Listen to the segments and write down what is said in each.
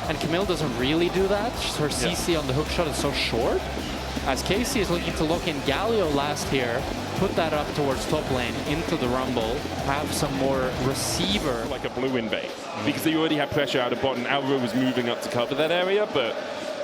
And Camille doesn't really do that. Her CC on the hook shot is so short. As Casey is looking to look in Galio last here, put that up towards top lane, into the rumble, have some more receiver. Like a blue invade, because they already had pressure out of bot, and Alvaro was moving up to cover that area, but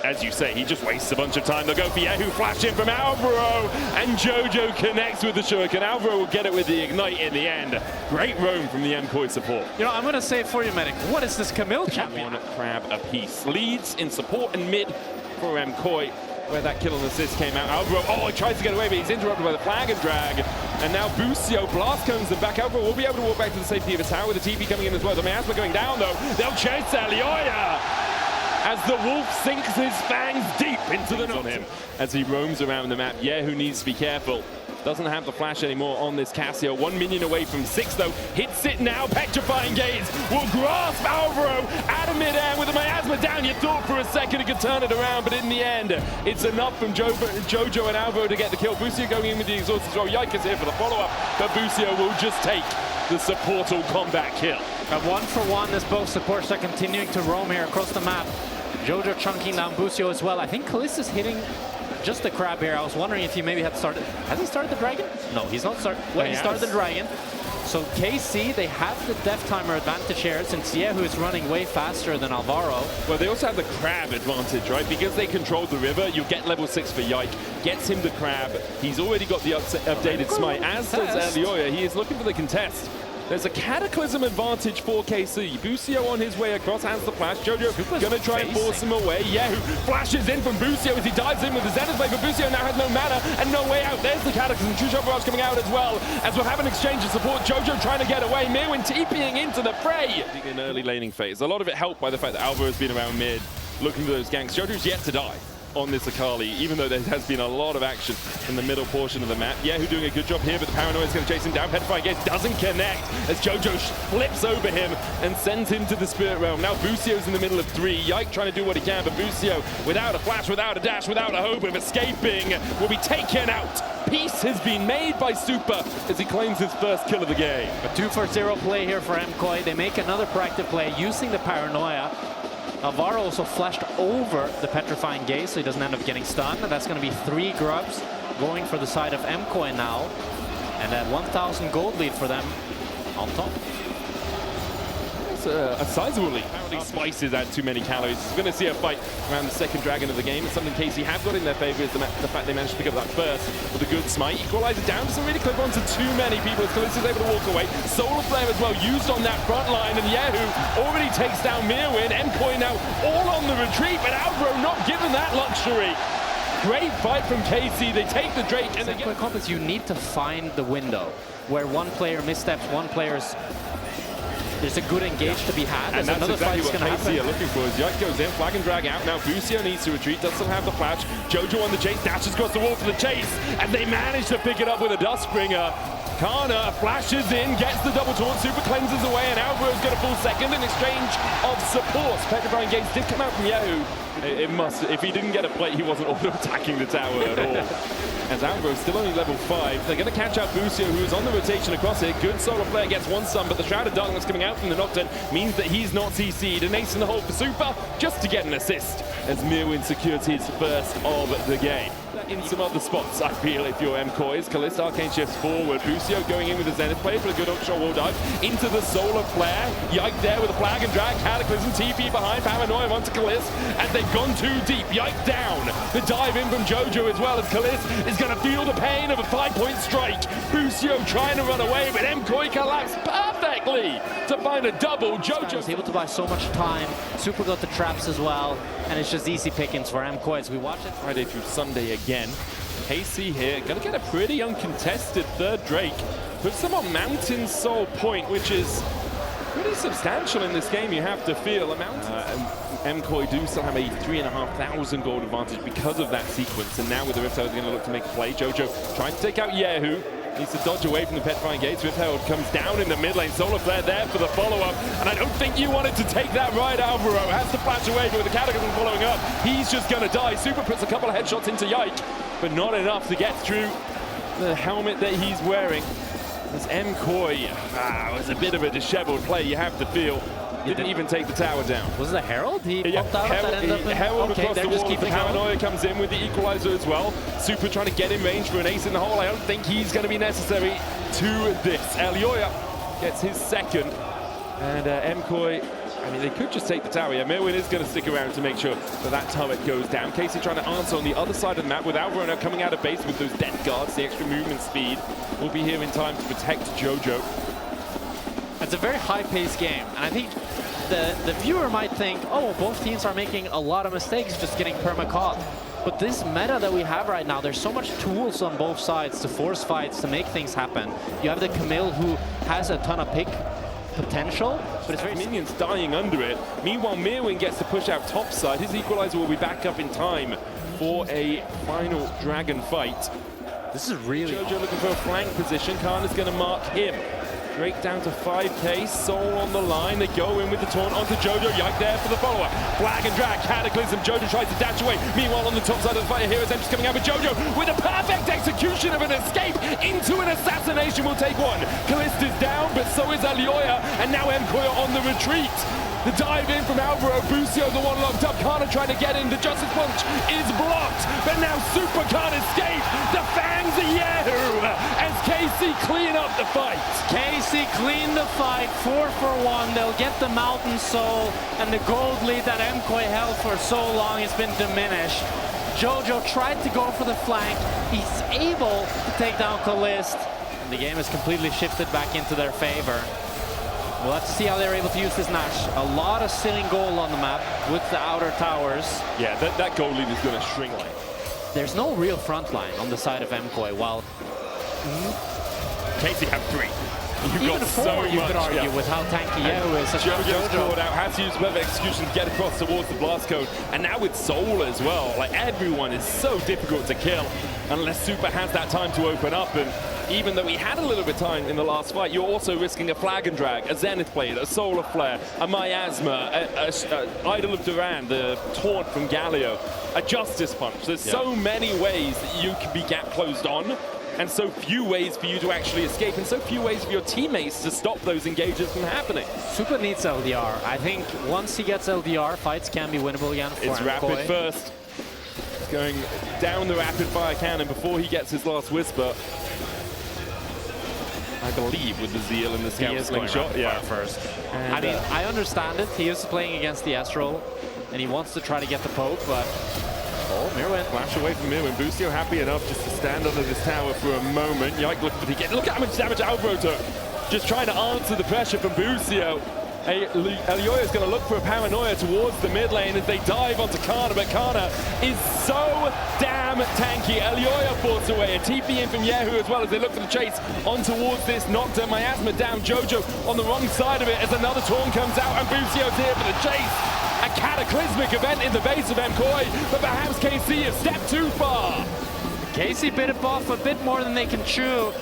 as you say, he just wastes a bunch of time. They'll go for Yahoo, flash in from Alvaro, and Jojo connects with the shuriken. Alvaro will get it with the ignite in the end. Great roam from the MKOI support. You know, I'm going to say it for you, Medic. What is this Camille champion? One crab apiece. Leads in support and mid for MKOI, where that kill and assist came out. Alvaro, oh, he tries to get away, but he's interrupted by the flag and drag. And now Bucio blast comes them back. Alvaro will be able to walk back to the safety of his tower with the TP coming in as well. The miasma going down, though. They'll chase Elioya as the wolf sinks his fangs deep into the on him as he roams around the map. Yeah, who needs to be careful. Doesn't have the flash anymore on this Casio. 1 minion away from 6, though. Hits it now. Petrifying Gaze will grasp Alvaro out of midair with the miasma down. You thought for a second he could turn it around, but in the end, it's enough from Jojo and Alvaro to get the kill. Bucio going in with the exhaust as well. Yike is here for the follow-up, but Bucio will just take the supportal combat kill. A 1-for-1 as both supports are continuing to roam here across the map. Jojo chunking down Bucio as well. I think Kalista's hitting just the crab here. I was wondering if he maybe had started. Has he started the dragon? No, he's not started. Well, he started the dragon. So KC, they have the death timer advantage here since Yehu is running way faster than Alvaro. Well, they also have the crab advantage, right? Because they controlled the river, you get level 6 for Yike. Gets him the crab. He's already got the updated smite. As does Elioya. He is looking for the contest. There's a Cataclysm advantage for KC. Bucio on his way across, has the flash. Jojo gonna try and force him away. Yehu flashes in from Bucio as he dives in with the Zenith Blade, but Bucio now has no mana and no way out. There's the Cataclysm. True Shot Barrage coming out as well. As we'll have an exchange of support, Jojo trying to get away. Mirwin TPing into the fray. In early laning phase. A lot of it helped by the fact that Alvaro has been around mid, looking for those ganks. Jojo's yet to die on this Akali, even though there has been a lot of action in the middle portion of the map. Yehu doing a good job here, but the Paranoia is going to chase him down. Petrifying Gaze doesn't connect as Jojo flips over him and sends him to the Spirit Realm. Now Bucio's in the middle of 3. Yike trying to do what he can, but Bucio, without a flash, without a dash, without a hope of escaping, will be taken out. Peace has been made by Super as he claims his first kill of the game. A 2-for-0 play here for MKOI. They make another proactive play using the Paranoia. Alvaro also flashed over the Petrifying Gaze, so he doesn't end up getting stunned. That's going to be 3 grubs going for the side of MKOI now. And that 1,000 gold lead for them on top. It's a sizable lead. Apparently Spices add too many calories. We're going to see a fight around the second dragon of the game. It's something KC have got in their favor is the fact they managed to pick up that first with a good smite. Equalizer down, doesn't really clip onto too many people as Kalista's able to walk away. Solar Flare as well used on that front line, and Yehu already takes down Mirwin. MKOI now all on the retreat, but Alvaro not given that luxury. Great fight from KC. They take the Drake and they get... Complex, you need to find the window where one player missteps, one player's... There's a good engage to be had. And that's exactly what KC are looking for. As Yike goes in, flag and drag out. Now Bucio needs to retreat, does still have the flash. Jojo on the chase, dashes across the wall for the chase. And they manage to pick it up with a Dustbringer. Kana flashes in, gets the double taunt, Super cleanses away, and Alvaro's got a full second in exchange of support. Petrifying Gaze did come out from Yehu. It must, if he didn't get a plate, he wasn't auto-attacking the tower at all. As Alvaro's still only level 5, they're going to catch out Bucio, who's on the rotation across it. Good Solar Flare gets one stun, but the Shroud of Darkness coming out from the Nocturne means that he's not CC'd. An ace in the hole for Super, just to get an assist, as Mirwin secures his first of the game. In some other spots, I feel, if you're MKOI's. Kalista Arcane shifts forward. Bucio going in with the Zenith Blade for a good hookshot wall dive. Into the Solar Flare. Yike there with a flag and drag. Cataclysm TP behind. Paranoia onto Kalist. And they've gone too deep. Yike down. The dive in from Jojo as well as Kalist is going to feel the pain of a 5-point strike. Bucio trying to run away, but MKOI collapsed perfectly to find a double. Jojo was able to buy so much time. Super got the traps as well. And it's just easy pickings for MKOI as we watch it. Friday through Sunday again. KC here, gonna get a pretty uncontested third Drake. Puts them on Mountain Soul Point, which is pretty substantial in this game, you have to feel. MKOI do still have a 3,500 gold advantage because of that sequence. And now with the Rift Herald, they're gonna look to make a play. Jojo trying to take out Yehu. Needs to dodge away from the Petrifying Gates. Rift Herald comes down in the mid lane. Solar Flare there for the follow-up. And I don't think you wanted to take that right. Alvaro has to flash away, but with the Cataclysm following up, he's just going to die. Super puts a couple of headshots into Yike, but not enough to get through the helmet that he's wearing. As MKOI was a bit of a disheveled play, you have to feel. Didn't even take the tower down. Was it a Herald? He popped out that ended up in... Herald Okay, across they're the just wall. The keeping Paranoia going. comes in with the equalizer as well. Super trying to get in range for an ace in the hole. I don't think he's going to be necessary to this. Elioya gets his second. And MKOI, I mean, they could just take the tower. Yeah, Mirwin is going to stick around to make sure that that turret goes down. Casey trying to answer on the other side of the map with Alvarona coming out of base with those death guards. The extra movement speed will be here in time to protect Jojo. It's a very high-paced game, and I think the viewer might think, oh, both teams are making a lot of mistakes just getting perma-caught. But this meta that we have right now, there's so much tools on both sides to force fights, to make things happen. You have the Camille who has a ton of pick potential, but it's very... Minions dying under it. Meanwhile, Mirwin gets to push out topside. His equalizer will be back up in time for a final dragon fight. This is really... Jojo looking for a flank position. Kana's going to mark him. Drake down to 5k, Soul on the line. They go in with the taunt onto Jojo. Yike there for the follower. Flag and drag, Cataclysm. Jojo tries to dash away. Meanwhile, on the top side of the fight, Heroes Entrance coming out with Jojo with a perfect execution of an escape into an assassination. Will take one. Callista's down, but so is Elioya. And now MKOI on the retreat. The dive in from Alvaro, Busio, the one locked up. Kana trying to get in. The Justice Punch is blocked, but now Super can't escape. The fangs of Yahoo as KC clean up the fight. KC clean the fight, 4 for 1. They'll get the Mountain Soul, and the gold lead that MKOI held for so long has been diminished. Jojo tried to go for the flank. He's able to take down Callist, and the game has completely shifted back into their favor. We'll have to see how they're able to use this Nash. A lot of sitting goal on the map with the outer towers. Yeah, that goal lead is going to shrink. There's no real front line on the side of MKOI, while Casey have 3. You've even got 4, so you much, could argue, with how tanky Yahoo is. Jojo's caught out, has to use perfect execution to get across towards the blast code. And now with Soul as well, like everyone is so difficult to kill unless Super has that time to open up. And even though he had a little bit of time in the last fight, you're also risking a flag and drag, a Zenith Blade, a Solar Flare, a Miasma, a Idol of Duran, the taunt from Galio, a Justice Punch. There's so many ways that you can be gap closed on, and so few ways for you to actually escape, and so few ways for your teammates to stop those engages from happening. Super needs LDR. I think once he gets LDR, fights can be winnable again for It's MKOI. rapid first. He's going down the rapid fire cannon before he gets his last whisper. I believe with the Zeal and the Scout Slingshot. Yeah, first. And I mean, I understand it. He is playing against the Astral, and he wants to try to get the poke, but... Oh, Mirwin. Flash away from Mirwin. Busio happy enough just to stand under this tower for a moment. Yike, look at how much damage Alvaro took. Just trying to answer the pressure from Busio. Elioya is going to look for a Paranoia towards the mid lane as they dive onto Kana, but Kana is so damn tanky. Elioya forced away, a TP in from Yahoo as well as they look for the chase on towards this Nocturne. Miasma down, Jojo on the wrong side of it as another taunt comes out and Busio's here for the chase. A cataclysmic event in the base of MKOI, but perhaps KC has stepped too far. KC bit it off a bit more than they can chew.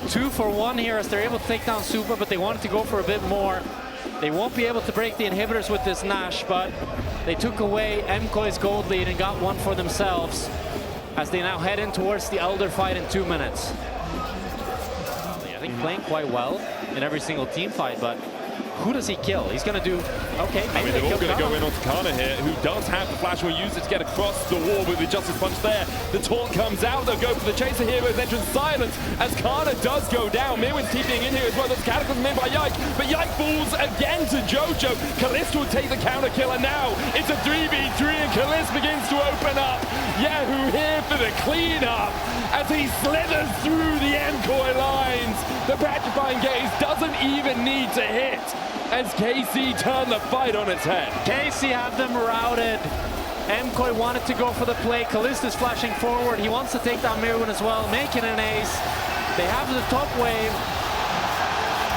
2 for 1 here as they're able to take down Super, but they wanted to go for a bit more. They won't be able to break the inhibitors with this Nash, but they took away MKOI's gold lead and got one for themselves as they now head in towards the Elder fight in 2 minutes. I think playing quite well in every single team fight, but who does he kill? He's going to do... Okay, maybe they're all going to go in Kana. onto Kana here, who does have the flash. Will use it to get across the wall with the Justice Punch there. The taunt comes out. They'll go for the Chaser Heroes entrance. Silence as Kana does go down. Mirwin's TPing in here as well. There's Cataclysm in by Yike, but Yike falls again to Jojo. Callista will take the counter kill, and now it's a 3v3 and Callista begins to open up. Yahoo here for the cleanup as he slithers through the MKOI lines. The Petrifying Gaze doesn't even need to hit as KC turned the fight on its head. KC had them routed. MKOI wanted to go for the play. Callista's flashing forward. He wants to take down Mirwin as well, making an ace. They have the top wave.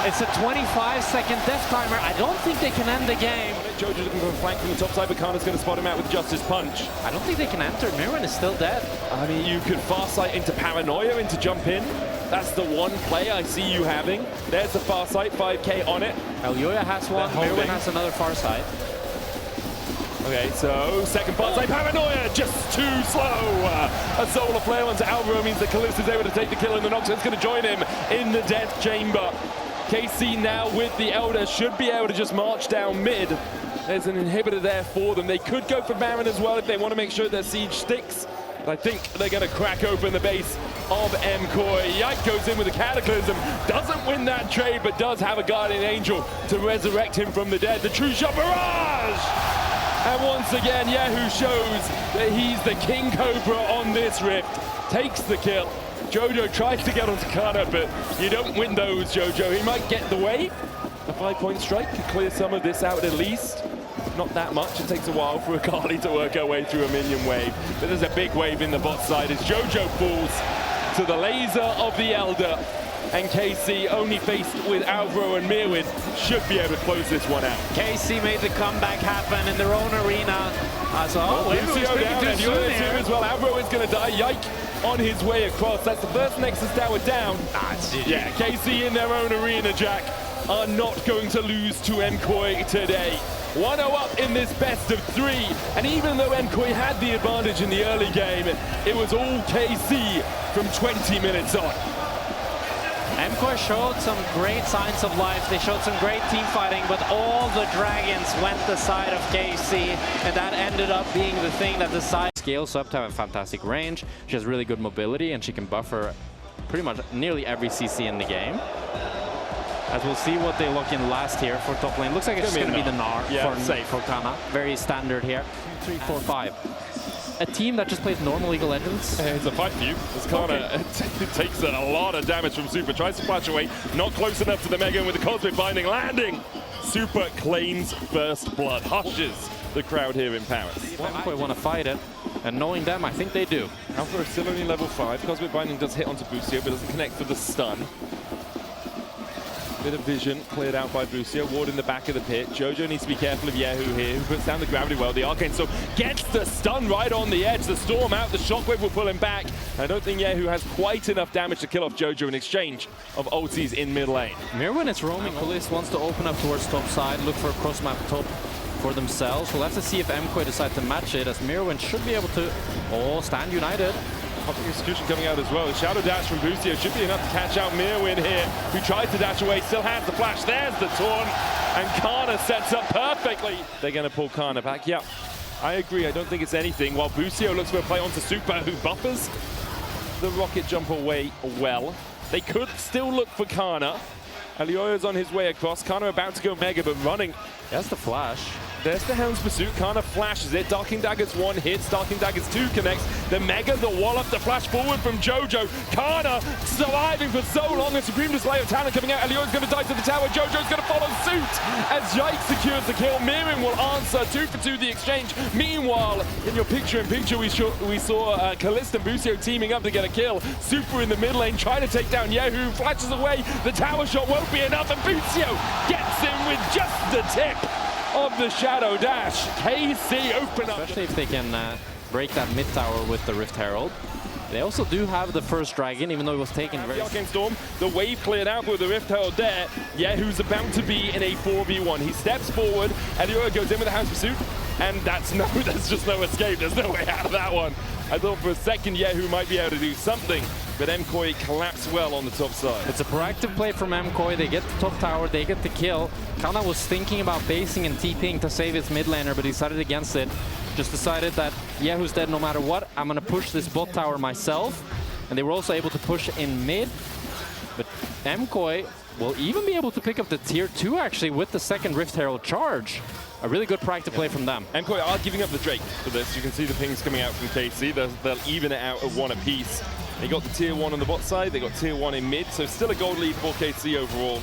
It's a 25-second death timer. I don't think they can end the game. Jojo looking for a flank from the top side, but Kana's going to spot him out with Justice Punch. I don't think they can enter. Mirwin is still dead. I mean, you could Farsight into Paranoia into jump in. That's the one play I see you having. There's the Farsight, 5k on it. Elioya has one. Mirwin has another Farsight. Okay, so second Farsight, Paranoia, just too slow. A Solar Flare onto Alvaro means that Callista's able to take the kill, and the Nocturne's going to join him in the Death Chamber. KC now with the Elder should be able to just march down mid. There's an inhibitor there for them. They could go for Baron as well if they want to make sure their siege sticks. But I think they're going to crack open the base of MKOI. Yike goes in with a Cataclysm. Doesn't win that trade, but does have a Guardian Angel to resurrect him from the dead. The true shot barrage! And once again, Yehu shows that he's the King Cobra on this rift. Takes the kill. Jojo tries to get onto Kana, but you don't win those, Jojo. He might get the wave. A 5-point strike could clear some of this out at least. Not that much. It takes a while for Akali to work her way through a minion wave. But there's a big wave in the bot side as Jojo falls to the laser of the Elder. And KC, only faced with Alvaro and Mirwin, should be able to close this one out. KC made the comeback happen in their own arena. Lucio down and Yoda too as well. Alvaro is going to die. Yike on his way across. That's the first Nexus tower down. Yeah, KC in their own arena, Jack, are not going to lose to MKOI today. 1-0 up in this best of 3, and even though MKOI had the advantage in the early game, it was all KC from 20 minutes on. MKOI showed some great signs of life. They showed some great team fighting, but all the dragons went the side of KC, and that ended up being the thing that decided. Scales up to have a fantastic range. She has really good mobility, and she can buffer pretty much nearly every CC in the game. As we'll see what they look in last here for top lane. Looks like it's just going to be the Gnar for Kana. Very standard here. 2, 3, 4, 5. A team that just plays normal League of Legends. It's a fight for you. As Kana takes a lot of damage from Super. Tries to flash away. Not close enough to the Mega with the Cosmic Binding. Landing. Super claims first blood. Hushes the crowd here in Paris. MKOI want to fight it. And knowing them, I think they do. Alpha is still only level 5. Cosmic Binding does hit onto Bucio, but doesn't connect for the stun. Bit of vision cleared out by Bucio. Ward in the back of the pit. Jojo needs to be careful of Yehu here, who puts down the gravity well. The Arcane Storm gets the stun right on the edge. The Storm out. The Shockwave will pull him back. I don't think Yehu has quite enough damage to kill off Jojo in exchange of ultis in mid lane. Mirwin is roaming. Police wants to open up towards top side, look for a cross map top for themselves. We'll have to see if MKOI decide to match it, as Mirwin should be able to stand united. Execution coming out as well. The Shadow Dash from Bucio should be enough to catch out Mirwin here, who tried to dash away, still has the flash. There's the taunt, and Kana sets up perfectly. They're going to pull Kana back. Yeah, I agree. I don't think it's anything. While Bucio looks for a play onto Super, who buffers the rocket jump away well. They could still look for Kana. Alioyo's on his way across. Kana about to go Mega, but running. That's the flash. There's the Hound's Pursuit. Kana flashes it. Darking Daggers 1 hits. Darking Daggers 2 connects. The Mega, the wallop, the flash forward from Jojo. Kana surviving for so long. A supreme display of talent coming out. Alioyo's going to die to the tower. Jojo's going to follow suit as Yike secures the kill. Mirwin will answer. 2 for 2 the exchange. Meanwhile, in your picture-in-picture, we saw Kalista and Bucio teaming up to get a kill. Super in the mid lane trying to take down Yehu. Flashes away. The tower shot won't be enough, and Bucio gets him with just the tip of the Shadow Dash. KC open up. Especially if they can break that mid tower with the Rift Herald. They also do have the first dragon, even though it was taken very... The Arcane Storm, the wave cleared out with the Rift Herald there. Yehu's about to be in a 4v1. He steps forward, Elioyo goes in with the Hound's Pursuit, and there's just no escape. There's no way out of that one. I thought for a second Yehu might be able to do something, but MKOI collapsed well on the top side. It's a proactive play from MKOI. They get the top tower, they get the kill. Kana was thinking about basing and TPing to save his mid laner, but he decided against it. Just decided that Yehu's dead no matter what. I'm going to push this bot tower myself. And they were also able to push in mid. But MKOI will even be able to pick up the tier 2 actually with the second Rift Herald charge. A really good proactive play from them. MKOI are giving up the Drake for this. You can see the pings coming out from KC. They'll even it out at 1 apiece. They got the tier 1 on the bot side. They got tier 1 in mid. So still a gold lead for KC overall.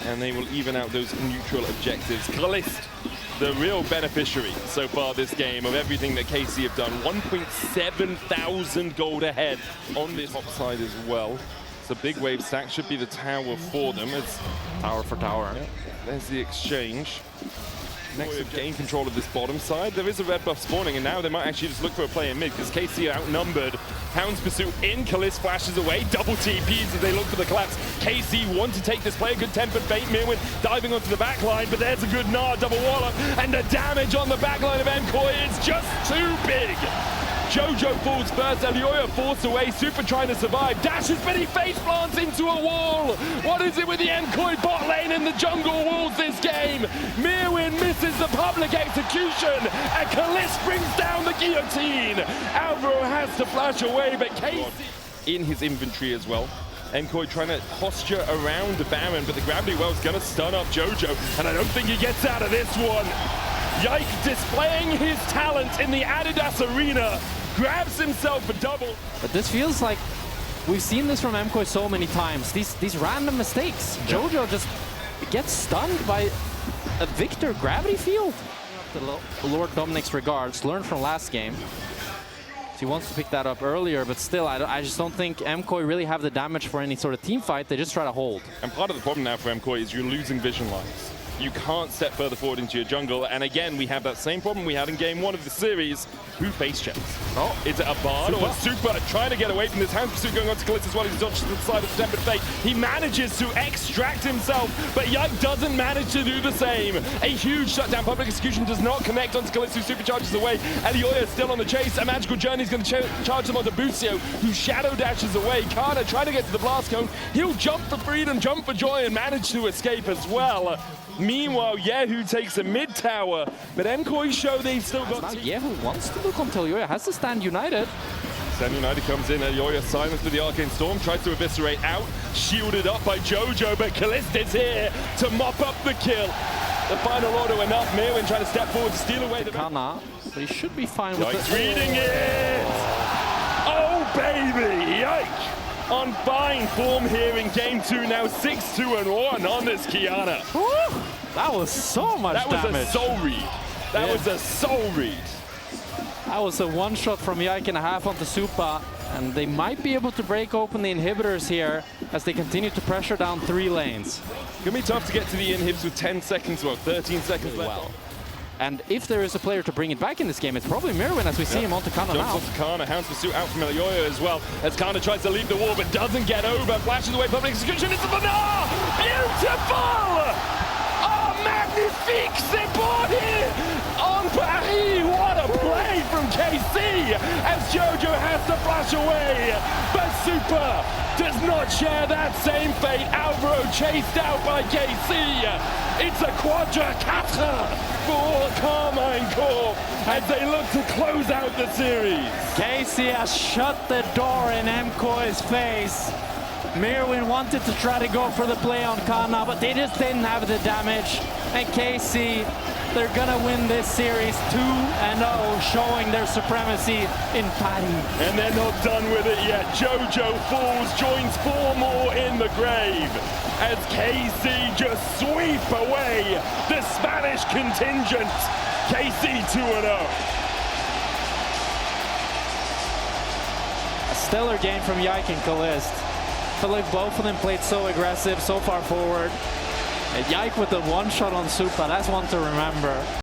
And they will even out those neutral objectives. Kalist, the real beneficiary so far this game of everything that KC have done. 1.7 thousand gold ahead on this top side as well. So big wave stack should be the tower for them. It's tower for tower. Yeah. There's the exchange. Next, gain control of this bottom side. There is a red buff spawning, and now they might actually just look for a play in mid, because KC are outnumbered. Hound's Pursuit in, Kalist flashes away, double TPs as they look for the collapse. KC want to take this play, a good tempered bait. Mirwin diving onto the back line, but there's a good Gnar double wallop, and the damage on the back line of MKOI is just too big. Jojo falls first, Elioya forced away, Super trying to survive, dashes, but he face plants into a wall. What is it with the MKOI bot lane and the jungle walls this game? Mirwin misses the public execution, and Kalist brings down the guillotine. Alvaro has to flash away, but Casey in his inventory as well. MKOI trying to posture around the Baron, but the gravity well's gonna stun up Jojo, and I don't think he gets out of this one. Yike displaying his talent in the Adidas Arena, grabs himself a double. But this feels like we've seen this from MKOI so many times. These random mistakes. Yeah. Jojo just gets stunned by a Victor gravity field. The Lord Dominic's regards, learned from last game. So he wants to pick that up earlier, but still, I just don't think MKOI really have the damage for any sort of team fight. They just try to hold. And part of the problem now for MKOI is you're losing vision lines. You can't step further forward into your jungle, and again, we have that same problem we had in game 1 of the series. Who face checks? Oh, is it a Bard or Super trying to get away from this hand pursuit going on to Kalist as well? He's dodged to the side of the Tempered Fate. He manages to extract himself, but Yike doesn't manage to do the same. A huge shutdown. Public execution does not connect onto Kalist, who supercharges away. Elioya is still on the chase. A magical journey is going to charge them onto Busio, who shadow dashes away. Kana trying to get to the blast cone. He'll jump for freedom, jump for joy, and manage to escape as well. Meanwhile, Yehu takes a mid tower, but MKOI show they've still got... Yehu wants to look until Elioya has to stand united. Stand United comes in, Elioya silenced with the Arcane Storm, tries to eviscerate out, shielded up by Jojo, but Kalist is here to mop up the kill. The final order enough, Mirwin trying to step forward to steal away the... Kana, but he should be fine with Yike's reading it! Oh, baby! Yike! On fine form here in game 2, now 6-2-1 on this Kiana. Woo! That was so much damage. That was a soul read. That was a soul read. That was a one-shot from Yike and a half onto Supa, and they might be able to break open the inhibitors here as they continue to pressure down 3 lanes. Gonna be tough to get to the inhibs with 10 seconds, well, 13 seconds left. Well. And if there is a player to bring it back in this game, it's probably Mirwin, as we see him onto Kana now. Jumps onto Kana, Hounds Pursuit out from Elioya as well, as Kana tries to leave the wall but doesn't get over. Flashes away, public execution, it's a banana! Beautiful! Oh, magnifique! C'est bon here! On Paris! What a play from KC! As Jojo has to flash away, but Super does not share that same fate. Alvaro chased out by KC. It's a quadra quatre for Karmine Corp as they look to close out the series. KC has shut the door in MKOI's face. Mirwin wanted to try to go for the play on Kana, but they just didn't have the damage. And KC, they're gonna win this series 2-0, showing their supremacy in Paris. And they're not done with it yet. Jojo falls, joins 4 more in the grave as KC just sweep away the Spanish contingent. KC 2-0. A stellar game from Yike and Kalist. I feel like both of them played so aggressive, so far forward. Yike with the one shot on Supa, that's one to remember.